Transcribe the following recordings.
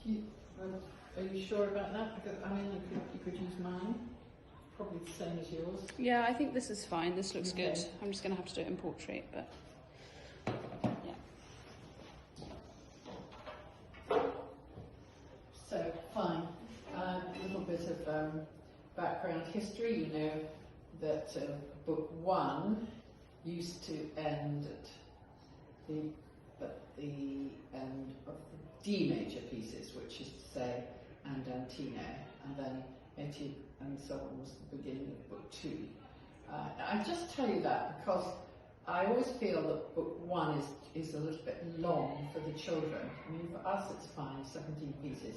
Are you sure about that? Because, I mean, you could use mine. Probably the same as yours. Yeah, I think this is fine. This looks Okay. good. I'm just going to have to do it in portrait, but yeah. So, fine. A little bit of background history. You know that book 1 used to end at the end of the D major pieces, which is to say andantino, and then etude and so on was the beginning of book 2. I just tell you that because I always feel that book 1 is a little bit long for the children. I mean, for us it's fine, 17 pieces.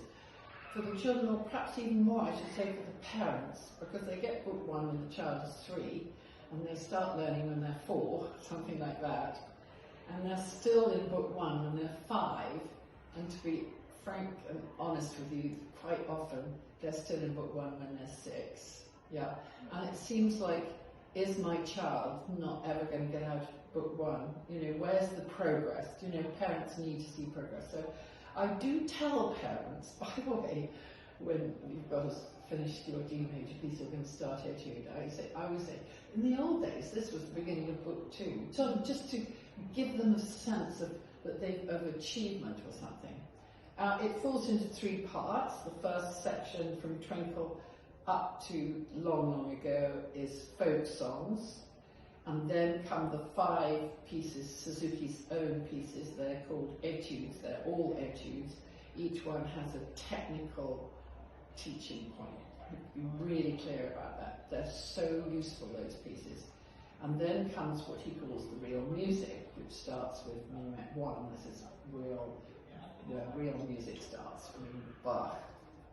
For the children, or perhaps even more, I should say, for the parents, because they get book 1 when the child is 3, and they start learning when they're 4, something like that, and they're still in book 1 when they're 5, and to be frank and honest with you, quite often they're still in book 1 when they're 6. Yeah, and it seems like, is my child not ever going to get out of book 1? You know, where's the progress? You know, parents need to see progress. So I do tell parents, by the way, when you've got to finish your D major piece, you're going to start etude. I always say, in the old days, this was the beginning of book 2. So just to give them a sense of achievement or something. It falls into 3 parts. The first section from Twinkle up to Long, Long Ago is folk songs. And then come the 5 pieces, Suzuki's own pieces. They're called etudes. They're all etudes. Each one has a technical teaching point. Be really clear about that. They're so useful, those pieces. And then comes what he calls the real music, which starts with Minuet 1. This is where real music starts. I mean, Bach,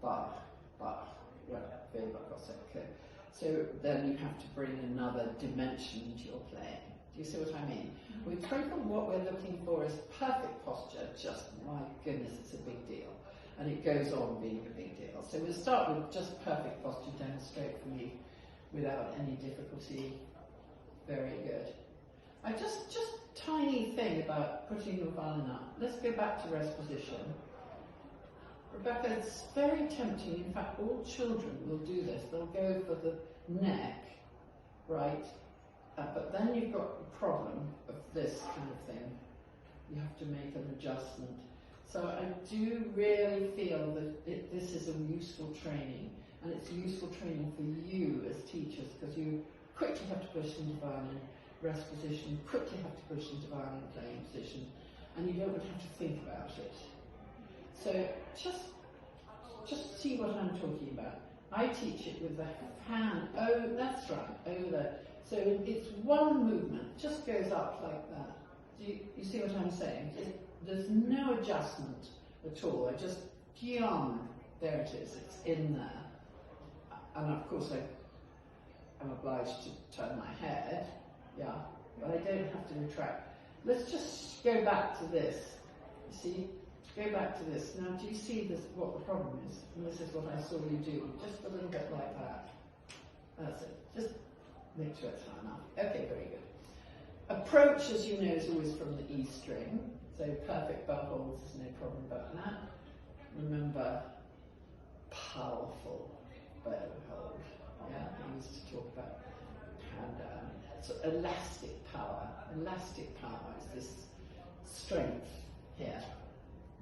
Bach, Bach, Weber, Gossecke. So then you have to bring another dimension into your playing. Do you see what I mean? With Twinkle, what we're looking for is perfect posture. Just, my goodness, it's a big deal. And it goes on being a big deal. So we'll start with just perfect posture, demonstrate for me without any difficulty. Very good. Just tiny thing about putting your violin up. Let's go back to rest position. Rebecca, it's very tempting. In fact, all children will do this. They'll go for the neck, right? But then you've got the problem of this kind of thing. You have to make an adjustment. So I do really feel that this is a useful training, and it's a useful training for you as teachers, because you quickly have to push into violin rest position, quickly have to push into violin playing position, and you don't have to think about it. So just see what I'm talking about. I teach it with the hand. Oh, that's right, over there. So it's one movement, just goes up like that. Do you see what I'm saying? There's no adjustment at all. I just, there it is, it's in there. And of course I'm obliged to turn my head, yeah, but I don't have to retract. Let's just go back to this. You see? Go back to this. Now, do you see this? What the problem is? And this is what I saw you do. Just a little bit like that. That's it. Just make sure it's high enough. Okay, very good. Approach, as you know, is always from the E string. So perfect bow holds, there's no problem about that. Remember, powerful bow hold. Yeah, we used to talk about hand down. So elastic power. Elastic power is this strength here.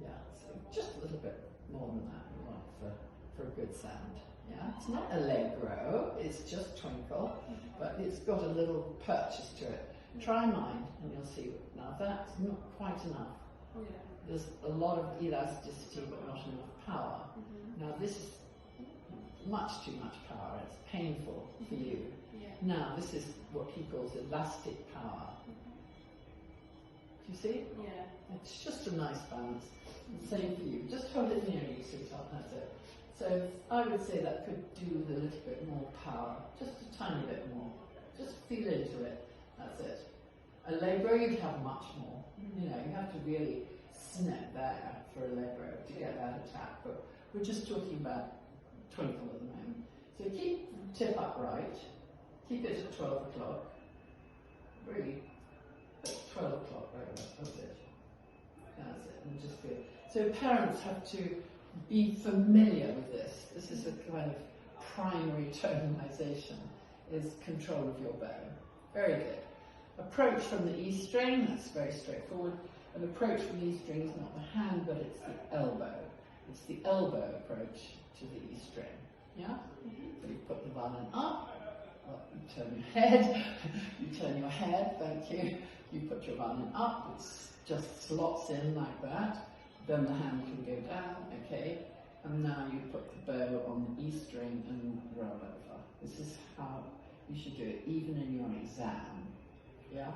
Yeah, so just a little bit more than that we want for a good sound. Yeah, it's not allegro, it's just Twinkle, but it's got a little purchase to it. Try mine and you'll see. Now that's not quite enough. Yeah. There's a lot of elasticity but not enough power. Now this is much too much power, it's painful for you. Yeah. Now this is what he calls elastic power. Do you see? Yeah. It's just a nice balance. Same for you. Just hold it near you, sweetheart, that's it. So I would say that could do with a little bit more power, just a tiny bit more. Just feel into it, that's it. Allegro, you'd have much more. You know, you have to really snap there for allegro to get that attack, but we're just talking about Twinkle at the moment. So keep the tip upright, keep it at 12 o'clock, really, at 12 o'clock, right, that's it. That's it, and just feel. So parents have to be familiar with this. This is a kind of primary tonalization, is control of your bow. Very good. Approach from the E string, that's very straightforward. An approach from the E string is not the hand, but it's the elbow. It's the elbow approach to the E string. Yeah? So you put the violin up, you turn your head, thank you. You put your violin up, it just slots in like that. Then the hand can go down, okay? And now you put the bow on the E string and roll over. This is how you should do it, even in your exam. Yeah?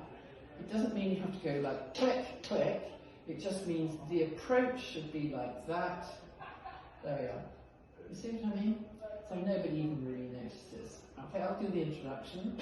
It doesn't mean you have to go like click, click. It just means the approach should be like that. There we are. You see what I mean? So nobody even really notices. Okay, I'll do the introduction.